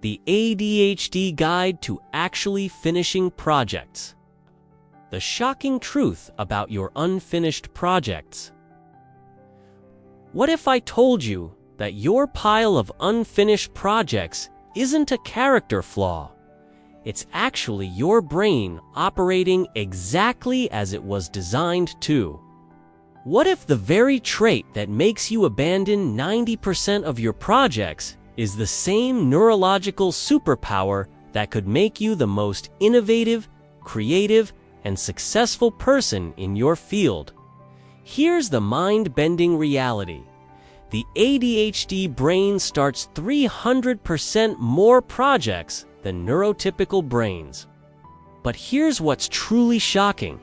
the ADHD Guide to Actually Finishing Projects. The shocking truth about your unfinished projects. What if I told you that your pile of unfinished projects isn't a character flaw? It's actually your brain operating exactly as it was designed to. What if the very trait that makes you abandon 90% of your projects is the same neurological superpower that could make you the most innovative, creative, and successful person in your field? Here's the mind-bending reality. The ADHD brain starts 300% more projects than neurotypical brains. But here's what's truly shocking.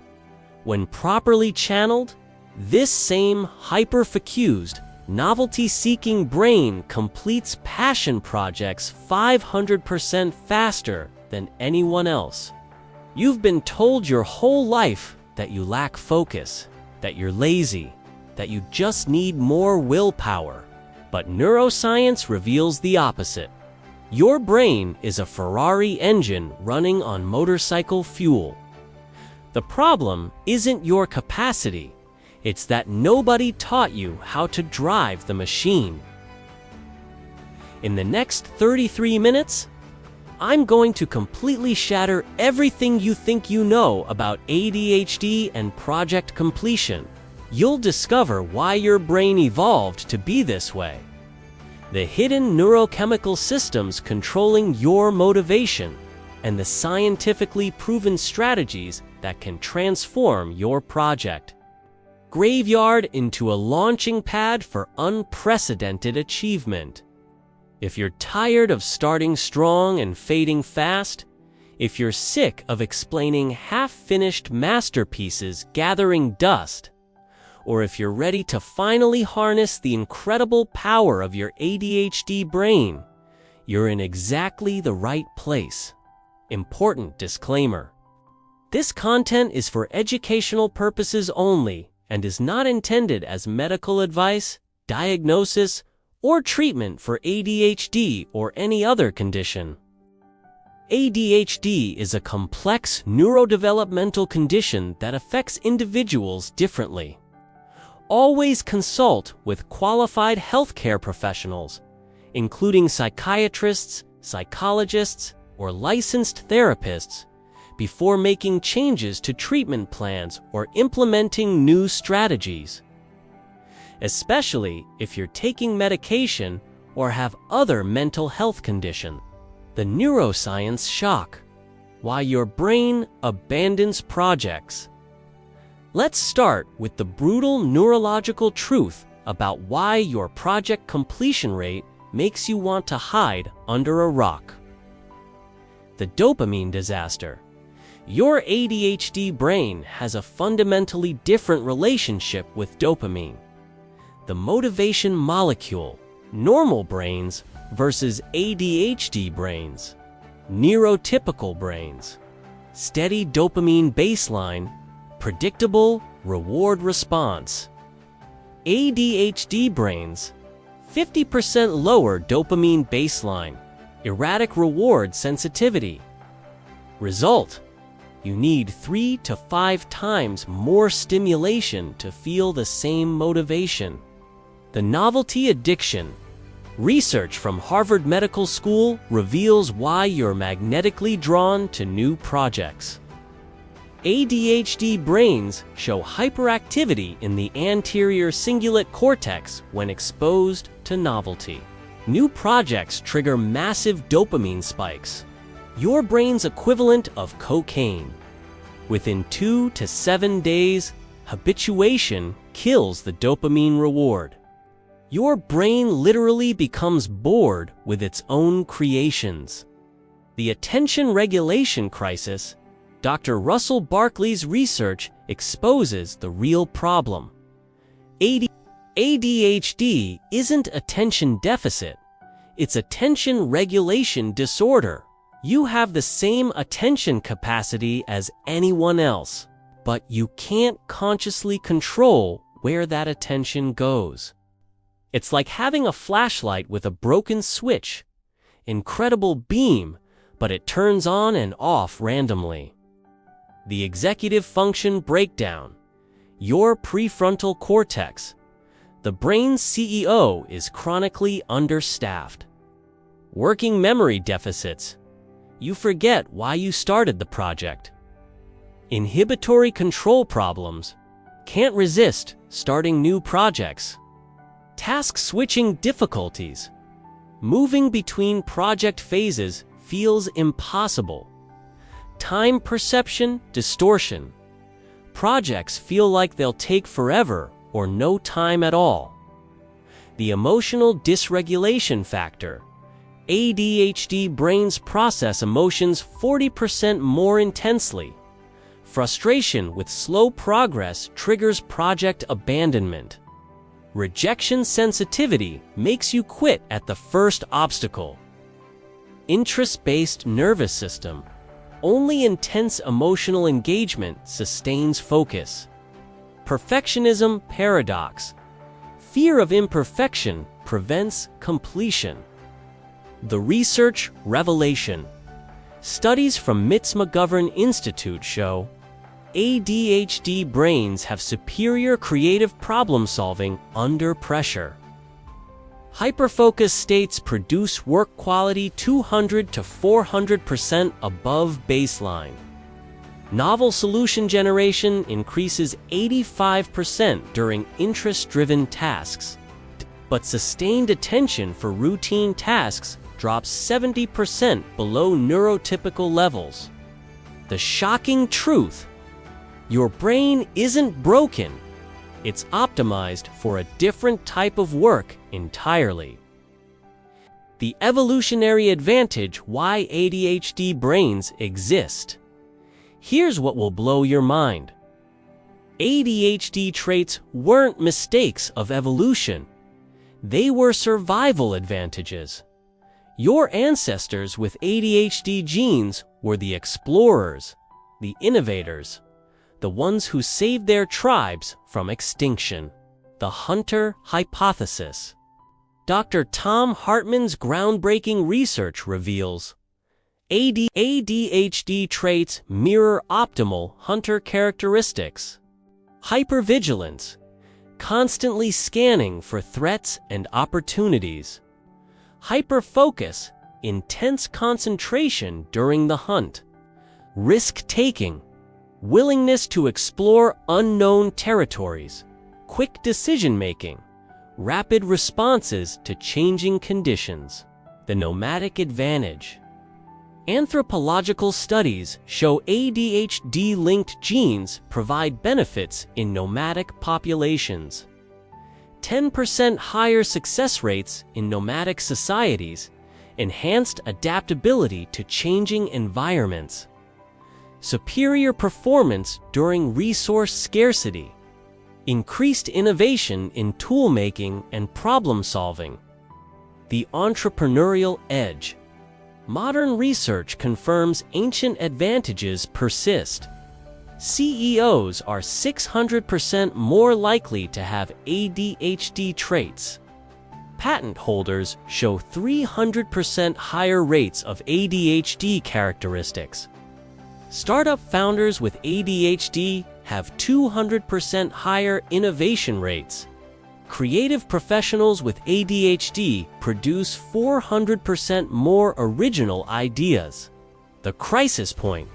When properly channeled, this same hyperfocused, novelty-seeking brain completes passion projects 500% faster than anyone else. You've been told your whole life that you lack focus, that you're lazy, that you just need more willpower. But neuroscience reveals the opposite. Your brain is a Ferrari engine running on motorcycle fuel. The problem isn't your capacity. It's that nobody taught you how to drive the machine. In the next 33 minutes, I'm going to completely shatter everything you think you know about ADHD and project completion. You'll discover why your brain evolved to be this way. The hidden neurochemical systems controlling your motivation, and the scientifically proven strategies that can transform your project graveyard into a launching pad for unprecedented achievement. If you're tired of starting strong and fading fast, if you're sick of explaining half-finished masterpieces gathering dust, or if you're ready to finally harness the incredible power of your ADHD brain, you're in exactly the right place. Important disclaimer. This content is for educational purposes only and is not intended as medical advice, diagnosis, or treatment for ADHD or any other condition. ADHD is a complex neurodevelopmental condition that affects individuals differently. Always consult with qualified healthcare professionals, including psychiatrists, psychologists, or licensed therapists, before making changes to treatment plans or implementing new strategies. Especially if you're taking medication or have other mental health conditions. The neuroscience shock. Why your brain abandons projects. Let's start with the brutal neurological truth about why your project completion rate makes you want to hide under a rock. The dopamine disaster. Your ADHD brain has a fundamentally different relationship with dopamine. The motivation molecule, normal brains versus ADHD brains, neurotypical brains, steady dopamine baseline, predictable reward response. ADHD brains, 50% lower dopamine baseline, erratic reward sensitivity. Result: you need 3 to 5 times more stimulation to feel the same motivation. The novelty addiction. Research from Harvard Medical School reveals why you're magnetically drawn to new projects. ADHD brains show hyperactivity in the anterior cingulate cortex when exposed to novelty. New projects trigger massive dopamine spikes, your brain's equivalent of cocaine. Within 2 to 7 days, habituation kills the dopamine reward. Your brain literally becomes bored with its own creations. The attention regulation crisis. Dr. Russell Barkley's research exposes the real problem. ADHD isn't attention deficit, it's attention regulation disorder. You have the same attention capacity as anyone else, but you can't consciously control where that attention goes. It's like having a flashlight with a broken switch. incredible beam, but it turns on and off randomly. The executive function breakdown. Your prefrontal cortex, the brain's CEO, is chronically understaffed. Working memory deficits. You forget why you started the project. Inhibitory control problems. Can't resist starting new projects. Task switching difficulties. Moving between project phases feels impossible. Time perception distortion. Projects feel like they'll take forever or no time at all. The emotional dysregulation factor. ADHD brains process emotions 40% more intensely. Frustration with slow progress triggers project abandonment. Rejection sensitivity makes you quit at the first obstacle. Interest-based nervous system. Only intense emotional engagement sustains focus. Perfectionism paradox. Fear of imperfection prevents completion. The research revelation. Studies from MIT's McGovern Institute show ADHD brains have superior creative problem-solving under pressure. Hyperfocus states produce work quality 200 to 400% above baseline. Novel solution generation increases 85% during interest-driven tasks, but sustained attention for routine tasks drops 70% below neurotypical levels. The shocking truth: your brain isn't broken. It's optimized for a different type of work entirely. The evolutionary advantage why ADHD brains exist. Here's what will blow your mind. ADHD traits weren't mistakes of evolution. They were survival advantages. Your ancestors with ADHD genes were the explorers, the innovators, the ones who saved their tribes from extinction. The Hunter hypothesis. Dr. Tom Hartman's groundbreaking research reveals ADHD traits mirror optimal hunter characteristics. Hypervigilance, constantly scanning for threats and opportunities. Hyperfocus, intense concentration during the hunt. Risk-taking, willingness to explore unknown territories. Quick decision-making, rapid responses to changing conditions. The nomadic advantage. Anthropological studies show ADHD-linked genes provide benefits in nomadic populations. 10% higher success rates in nomadic societies, enhanced adaptability to changing environments. Superior performance during resource scarcity. Increased innovation in tool-making and problem-solving. The entrepreneurial edge. Modern research confirms ancient advantages persist. CEOs are 600% more likely to have ADHD traits. Patent holders show 300% higher rates of ADHD characteristics. Startup founders with ADHD have 200% higher innovation rates. Creative professionals with ADHD produce 400% more original ideas. The crisis point.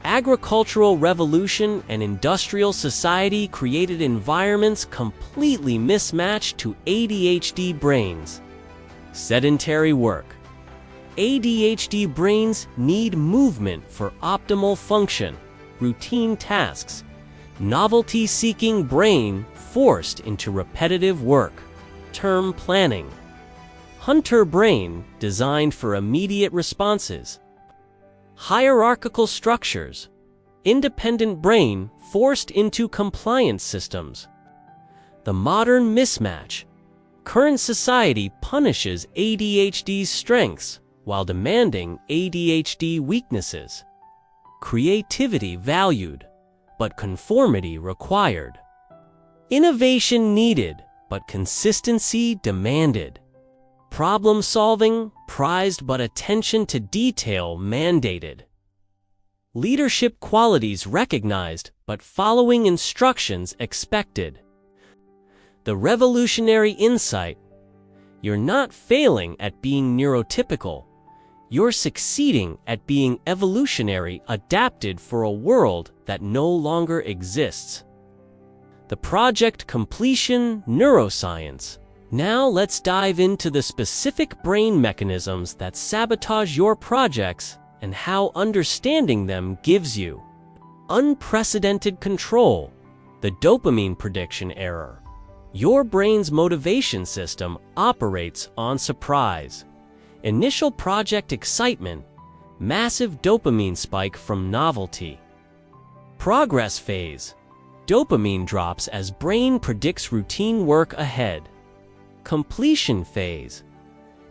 Agricultural revolution and industrial society created environments completely mismatched to ADHD brains. Sedentary work. ADHD brains need movement for optimal function. Routine tasks. Novelty-seeking brain forced into repetitive work. Term planning. Hunter brain designed for immediate responses. Hierarchical structures. Independent brain forced into compliance systems. The modern mismatch. Current society punishes ADHD's strengths while demanding ADHD weaknesses. Creativity valued, but conformity required. Innovation needed, but consistency demanded. Problem solving prized but attention to detail mandated. Leadership qualities recognized but following instructions expected. The revolutionary insight: you're not failing at being neurotypical. You're succeeding at being evolutionary, adapted for a world that no longer exists. The project completion neuroscience. Now let's dive into the specific brain mechanisms that sabotage your projects and how understanding them gives you unprecedented control. The dopamine prediction error. Your brain's motivation system operates on surprise. Initial project excitement, massive dopamine spike from novelty. Progress phase. Dopamine drops as brain predicts routine work ahead. Completion phase.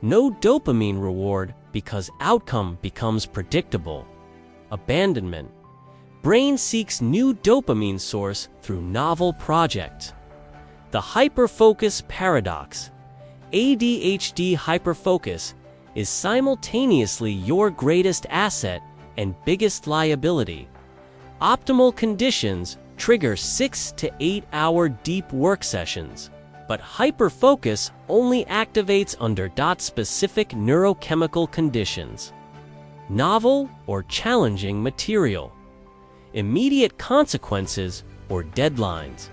No dopamine reward because outcome becomes predictable. Abandonment. Brain seeks new dopamine source through novel project. The hyperfocus paradox. ADHD hyperfocus is simultaneously your greatest asset and biggest liability. Optimal conditions trigger 6 to 8 hour deep work sessions, but hyperfocus only activates under specific neurochemical conditions. Novel or challenging material. Immediate consequences or deadlines.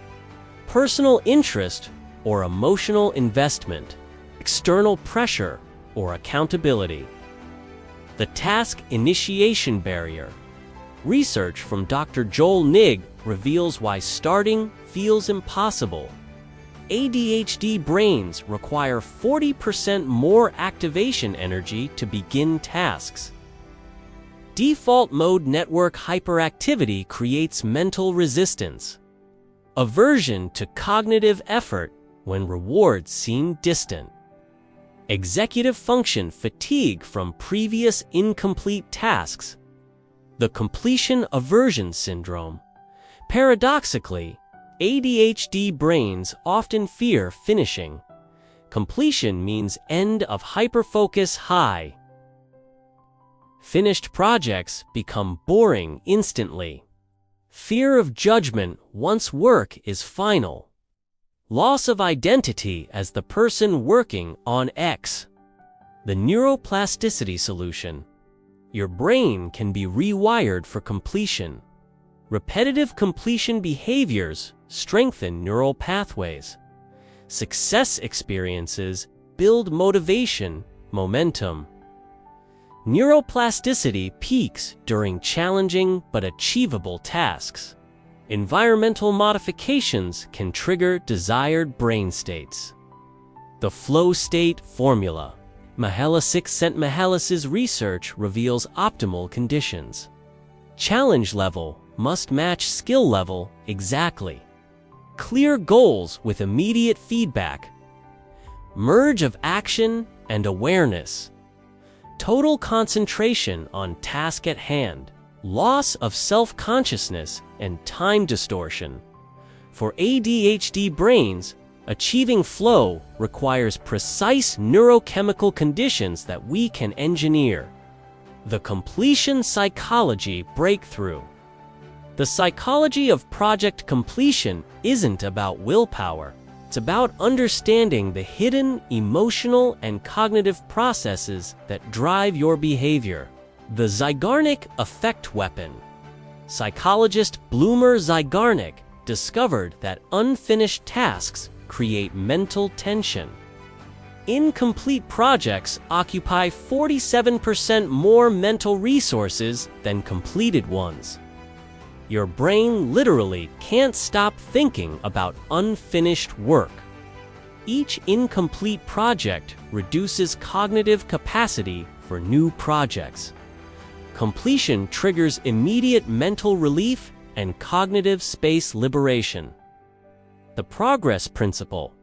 Personal interest or emotional investment. External pressure or accountability. The task initiation barrier. Research from Dr. Joel Nigg reveals why starting feels impossible. ADHD brains require 40% more activation energy to begin tasks. Default mode network hyperactivity creates mental resistance. Aversion to cognitive effort when rewards seem distant. Executive function fatigue from previous incomplete tasks. The completion aversion syndrome. Paradoxically, ADHD brains often fear finishing. Completion means end of hyperfocus high. Finished projects become boring instantly. Fear of judgment once work is final. Loss of identity as the person working on X. The neuroplasticity solution. Your brain can be rewired for completion. Repetitive completion behaviors strengthen neural pathways. Success experiences build motivation, momentum. Neuroplasticity peaks during challenging but achievable tasks. Environmental modifications can trigger desired brain states. The flow state formula. Mihalis research reveals optimal conditions. Challenge level must match skill level exactly. Clear goals with immediate feedback. Merge of action and awareness. Total concentration on task at hand. Loss of self-consciousness and time distortion. For ADHD brains, achieving flow requires precise neurochemical conditions that we can engineer. The completion psychology breakthrough. The psychology of project completion isn't about willpower. It's about understanding the hidden emotional and cognitive processes that drive your behavior. The Zeigarnik effect weapon. Psychologist Bloomer Zeigarnik discovered that unfinished tasks create mental tension. Incomplete projects occupy 47% more mental resources than completed ones. Your brain literally can't stop thinking about unfinished work. Each incomplete project reduces cognitive capacity for new projects. Completion triggers immediate mental relief and cognitive space liberation. The progress principle.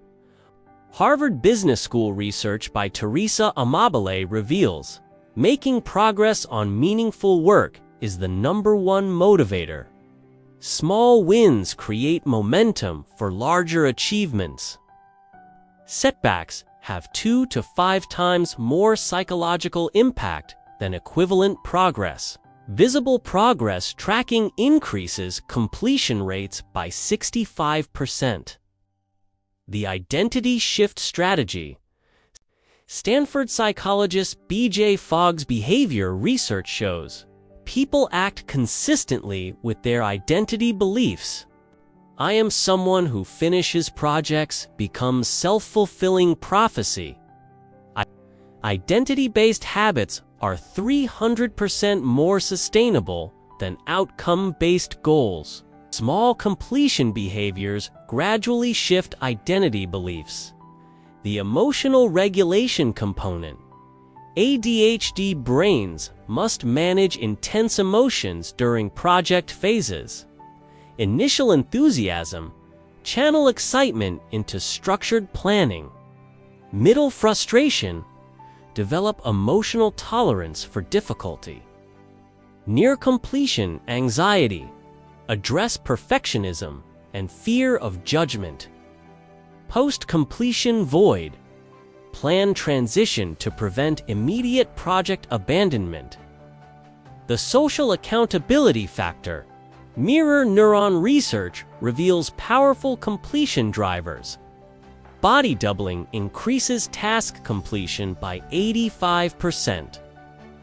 Harvard Business School research by Teresa Amabile reveals, making progress on meaningful work is the #1 motivator. Small wins create momentum for larger achievements. Setbacks have 2 to 5 times more psychological impact than equivalent progress. Visible progress tracking increases completion rates by 65%. The identity shift strategy. Stanford psychologist B.J. Fogg's behavior research shows people act consistently with their identity beliefs. I am someone who finishes projects becomes self-fulfilling prophecy. Identity-based habits are 300% more sustainable than outcome-based goals. Small completion behaviors gradually shift identity beliefs. The emotional regulation component. ADHD brains must manage intense emotions during project phases. Initial enthusiasm, channel excitement into structured planning. Middle frustration, develop emotional tolerance for difficulty. Near completion anxiety, address perfectionism and fear of judgment. Post-completion void, plan transition to prevent immediate project abandonment. The social accountability factor. Mirror neuron research reveals powerful completion drivers. Body doubling increases task completion by 85%.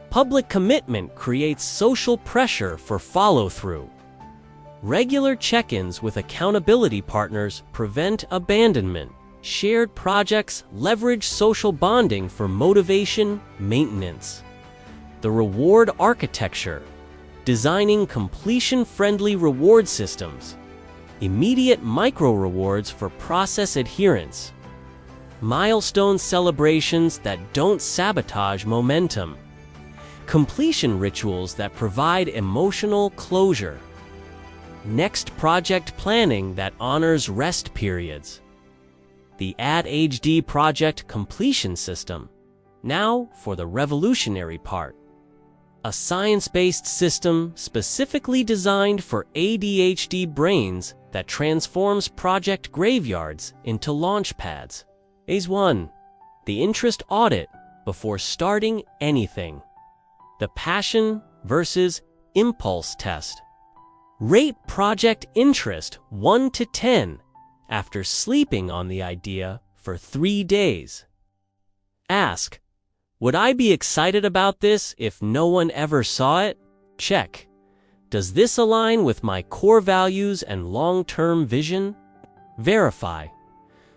Public commitment creates social pressure for follow-through. Regular check-ins with accountability partners prevent abandonment. Shared projects leverage social bonding for motivation maintenance. The reward architecture. Designing completion-friendly reward systems. Immediate micro-rewards for process adherence. Milestone celebrations that don't sabotage momentum. Completion rituals that provide emotional closure. Next project planning that honors rest periods. The ADHD project completion system. Now for the revolutionary part. A science-based system specifically designed for ADHD brains that transforms project graveyards into launch pads. Phase 1. The interest audit before starting anything. The passion versus impulse test. Rate project interest 1 to 10 after sleeping on the idea for 3 days. Ask, would I be excited about this if no one ever saw it? Check. Does this align with my core values and long-term vision? Verify.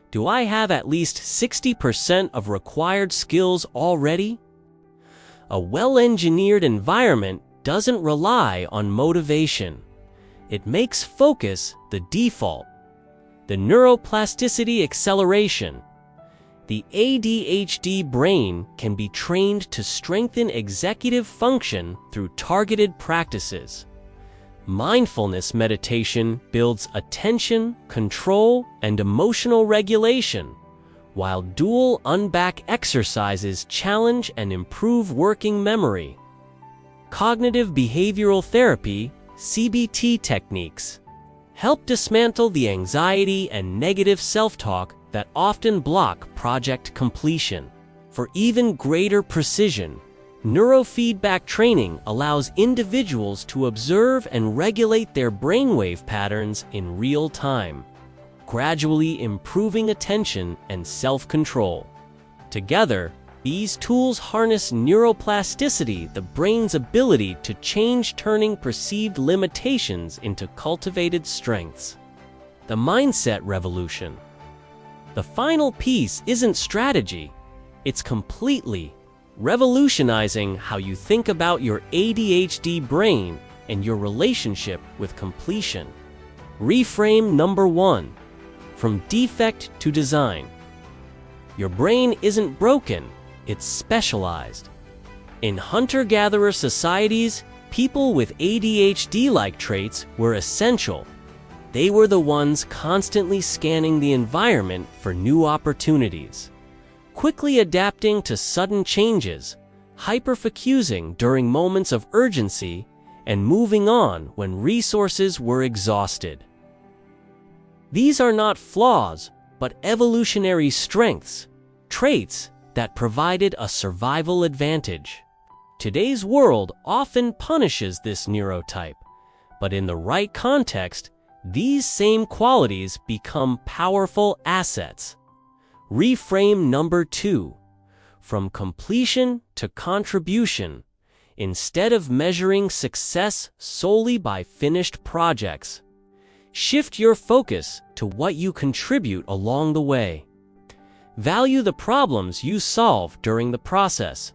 Do I have at least 60% of required skills already? A well-engineered environment doesn't rely on motivation. It makes focus the default. The neuroplasticity acceleration. The ADHD brain can be trained to strengthen executive function through targeted practices. Mindfulness meditation builds attention, control, and emotional regulation, while dual unback exercises challenge and improve working memory. Cognitive behavioral therapy, CBT techniques, help dismantle the anxiety and negative self-talk that often block project completion. For even greater precision, neurofeedback training allows individuals to observe and regulate their brainwave patterns in real time, gradually improving attention and self-control. Together, these tools harness neuroplasticity, the brain's ability to change, turning perceived limitations into cultivated strengths. The mindset revolution. The final piece isn't strategy, it's completely revolutionizing how you think about your ADHD brain and your relationship with completion. Reframe number 1. From defect to design. Your brain isn't broken, it's specialized. In hunter-gatherer societies, people with ADHD-like traits were essential. They were the ones constantly scanning the environment for new opportunities, quickly adapting to sudden changes, hyperfocusing during moments of urgency, and moving on when resources were exhausted. These are not flaws, but evolutionary strengths. traits that provided a survival advantage. Today's world often punishes this neurotype, but in the right context, these same qualities become powerful assets. Reframe number 2. From completion to contribution. Instead of measuring success solely by finished projects, shift your focus to what you contribute along the way. Value the problems you solve during the process,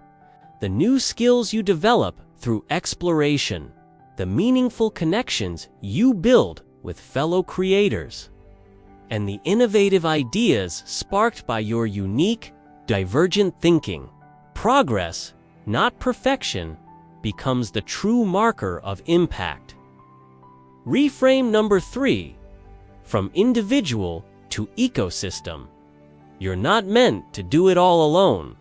the new skills you develop through exploration, the meaningful connections you build with fellow creators, and the innovative ideas sparked by your unique, divergent thinking. Progress, not perfection, becomes the true marker of impact. Reframe number 3. From individual to ecosystem. You're not meant to do it all alone.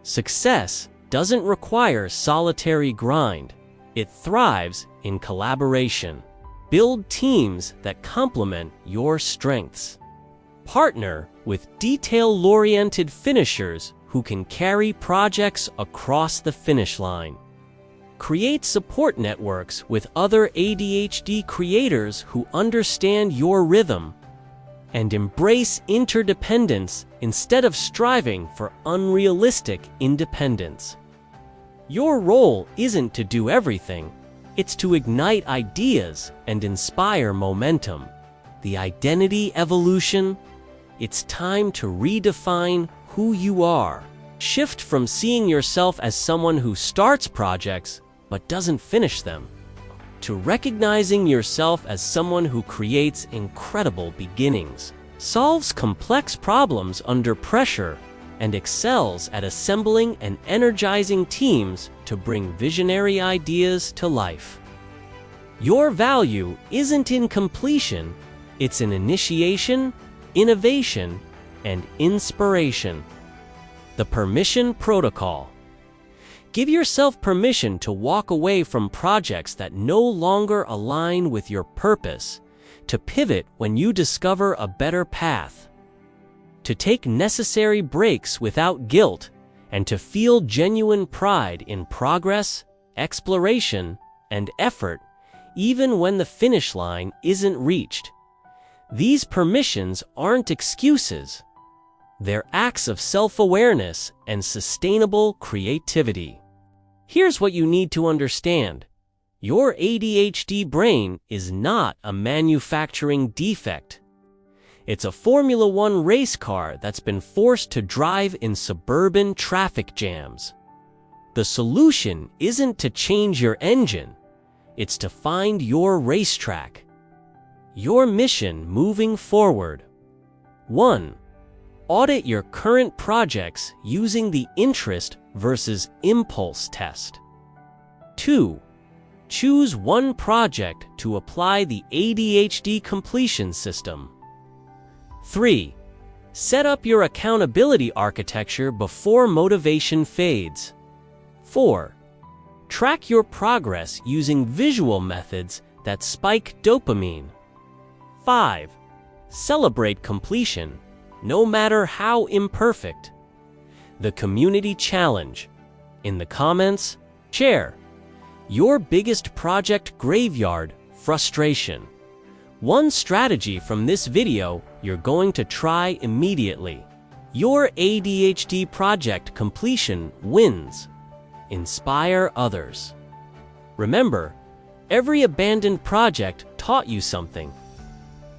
Success doesn't require solitary grind. It thrives in collaboration. Build teams that complement your strengths. Partner with detail-oriented finishers who can carry projects across the finish line. Create support networks with other ADHD creators who understand your rhythm, and embrace interdependence instead of striving for unrealistic independence. Your role isn't to do everything, it's to ignite ideas and inspire momentum. The identity evolution, it's time to redefine who you are. Shift from seeing yourself as someone who starts projects but doesn't finish them, to recognizing yourself as someone who creates incredible beginnings, solves complex problems under pressure, and excels at assembling and energizing teams to bring visionary ideas to life. Your value isn't in completion, it's in initiation, innovation, and inspiration. The Permission Protocol. Give yourself permission to walk away from projects that no longer align with your purpose, to pivot when you discover a better path, to take necessary breaks without guilt, and to feel genuine pride in progress, exploration, and effort, even when the finish line isn't reached. These permissions aren't excuses. They're acts of self-awareness and sustainable creativity. Here's what you need to understand. Your ADHD brain is not a manufacturing defect. It's a Formula One race car that's been forced to drive in suburban traffic jams. The solution isn't to change your engine, it's to find your racetrack. Your mission moving forward. 1. Audit your current projects using the interest versus impulse test. 2. Choose one project to apply the ADHD completion system. 3. Set up your accountability architecture before motivation fades. 4. Track your progress using visual methods that spike dopamine. 5. Celebrate completion, no matter how imperfect. The Community Challenge. In the comments, share your biggest project graveyard frustration. One strategy from this video you're going to try immediately. Your ADHD project completion wins. Inspire others. Remember, every abandoned project taught you something.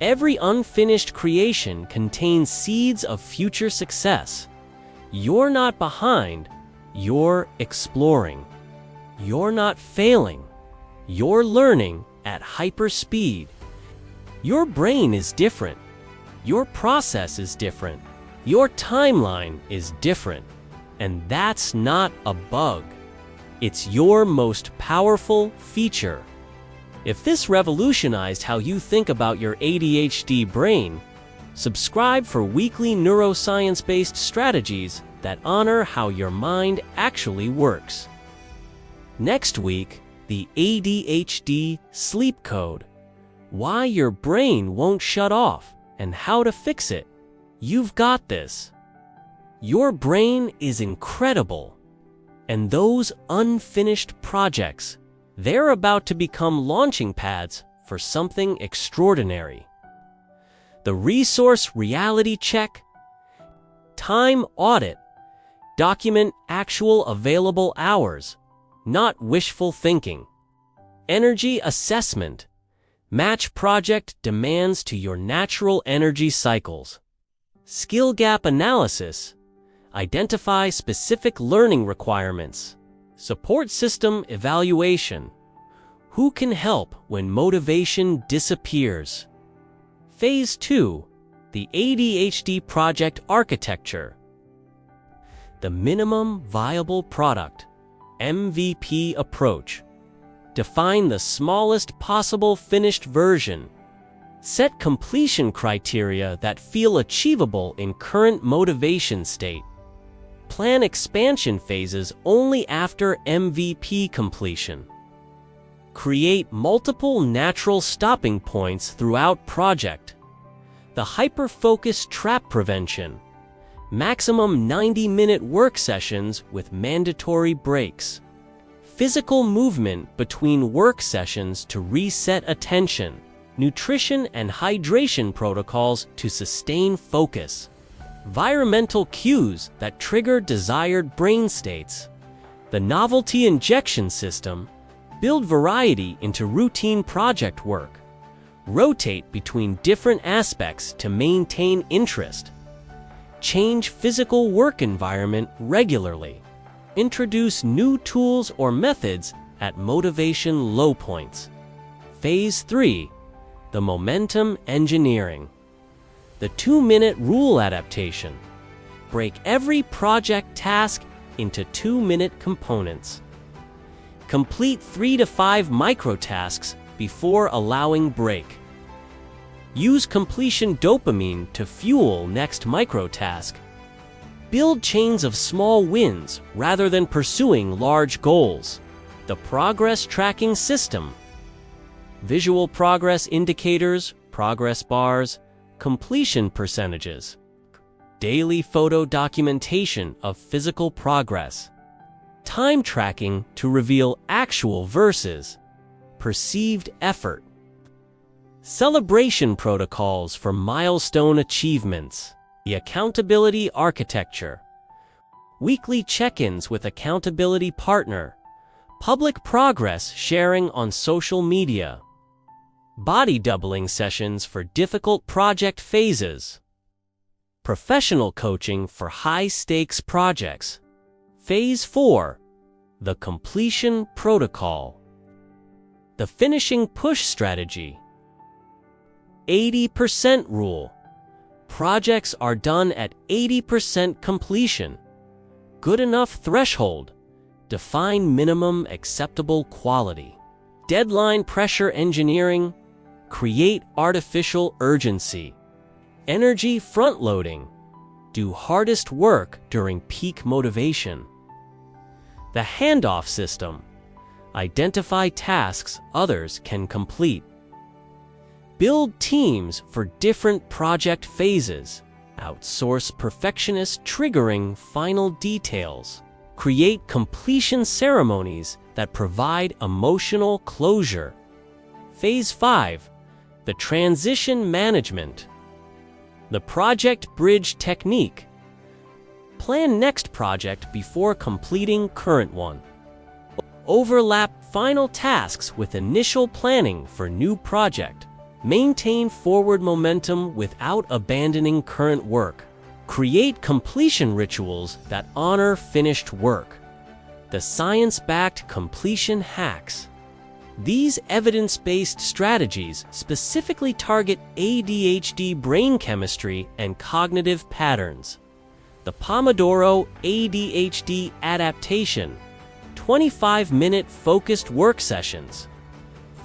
Every unfinished creation contains seeds of future success. You're not behind, you're exploring. You're not failing, you're learning at hyper speed. Your brain is different. Your process is different. Your timeline is different. And that's not a bug. It's your most powerful feature. If this revolutionized how you think about your ADHD brain, subscribe for weekly neuroscience-based strategies that honor how your mind actually works. Next week, the ADHD sleep code. Why your brain won't shut off and how to fix it. You've got this. Your brain is incredible, and those unfinished projects, they're about to become launching pads for something extraordinary. The resource reality check, time audit, document actual available hours, not wishful thinking. Energy assessment, match project demands to your natural energy cycles. Skill gap analysis, identify specific learning requirements. Support system evaluation, who can help when motivation disappears. Phase 2, the ADHD project architecture. The minimum viable product, MVP approach. Define the smallest possible finished version. Set completion criteria that feel achievable in current motivation state. Plan expansion phases only after MVP completion. Create multiple natural stopping points throughout project. The Hyperfocus trap prevention. Maximum 90-minute work sessions with mandatory breaks. Physical movement between work sessions to reset attention. Nutrition and hydration protocols to sustain focus. Environmental cues that trigger desired brain states. The novelty injection system. Build variety into routine project work. Rotate between different aspects to maintain interest. Change physical work environment regularly. Introduce new tools or methods at motivation low points. Phase 3, the momentum engineering. The 2-minute rule adaptation. Break every project task into 2-minute components. Complete 3 to 5 microtasks before allowing break. Use completion dopamine to fuel next microtask. Build chains of small wins rather than pursuing large goals. The progress tracking system. Visual progress indicators, progress bars, completion percentages. Daily photo documentation of physical progress. Time tracking to reveal actual versus perceived effort. Celebration protocols for milestone achievements. The accountability architecture. Weekly check-ins with accountability partner. Public progress sharing on social media. Body doubling sessions for difficult project phases. Professional coaching for high-stakes projects. Phase 4, the completion protocol. The finishing push strategy. 80% rule. Projects are done at 80% completion. Good enough threshold. Define minimum acceptable quality. Deadline pressure engineering. Create artificial urgency. Energy front-loading. Do hardest work during peak motivation. The handoff system. Identify tasks others can complete. Build teams for different project phases. Outsource perfectionist triggering final details. Create completion ceremonies that provide emotional closure. Phase 5, the transition management. The project bridge technique. Plan next project before completing current one. Overlap final tasks with initial planning for new project. Maintain forward momentum without abandoning current work. Create completion rituals that honor finished work. The science-backed completion hacks. These evidence-based strategies specifically target ADHD brain chemistry and cognitive patterns. The Pomodoro ADHD adaptation. 25-minute focused work sessions.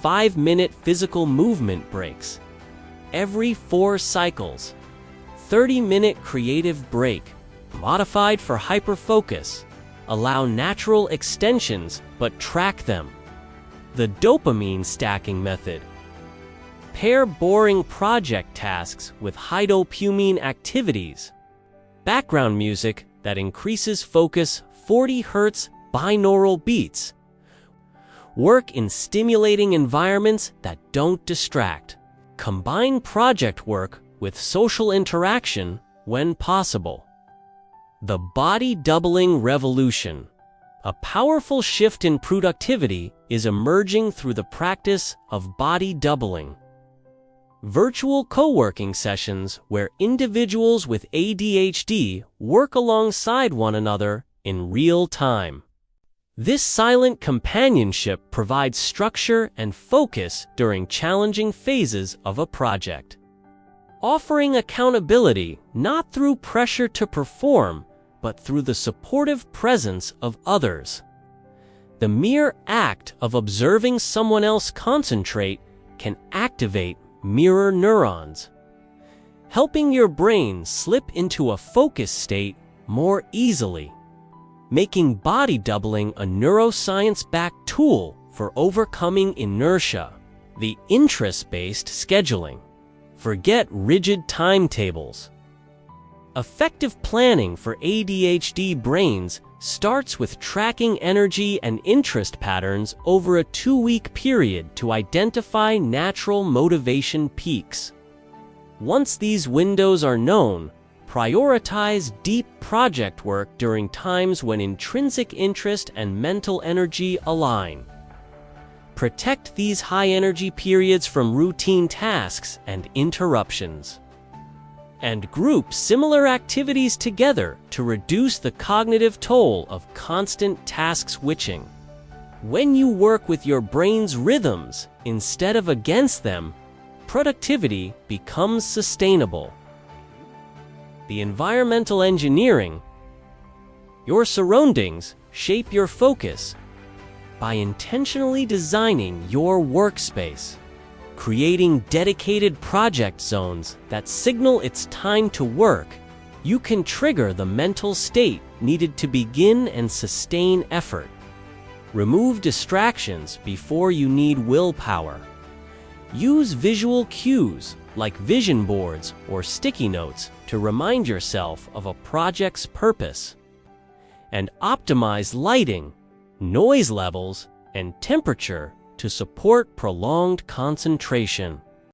5-minute physical movement breaks. Every 4 cycles. 30-minute creative break. Modified for hyperfocus. Allow natural extensions but track them. The dopamine stacking method. Pair boring project tasks with hydopamine activities. Background music that increases focus 40 Hz binaural beats. Work in stimulating environments that don't distract. Combine project work with social interaction when possible. The body doubling revolution. A powerful shift in productivity is emerging through the practice of body doubling. Virtual co-working sessions where individuals with ADHD work alongside one another in real time. This silent companionship provides structure and focus during challenging phases of a project, offering accountability not through pressure to perform, but through the supportive presence of others. The mere act of observing someone else concentrate can activate mirror neurons, helping your brain slip into a focus state more easily, making body doubling a neuroscience-backed tool for overcoming inertia. The interest-based scheduling. Forget rigid timetables. Effective planning for ADHD brains starts with tracking energy and interest patterns over a 2-week period to identify natural motivation peaks. Once these windows are known, prioritize deep project work during times when intrinsic interest and mental energy align. Protect these high-energy periods from routine tasks and interruptions. And group similar activities together to reduce the cognitive toll of constant task switching. When you work with your brain's rhythms instead of against them, productivity becomes sustainable. The environmental engineering. Your surroundings shape your focus by intentionally designing your workspace. Creating dedicated project zones that signal it's time to work, you can trigger the mental state needed to begin and sustain effort. Remove distractions before you need willpower. Use visual cues like vision boards or sticky notes to remind yourself of a project's purpose. And optimize lighting, noise levels, and temperature to support prolonged concentration.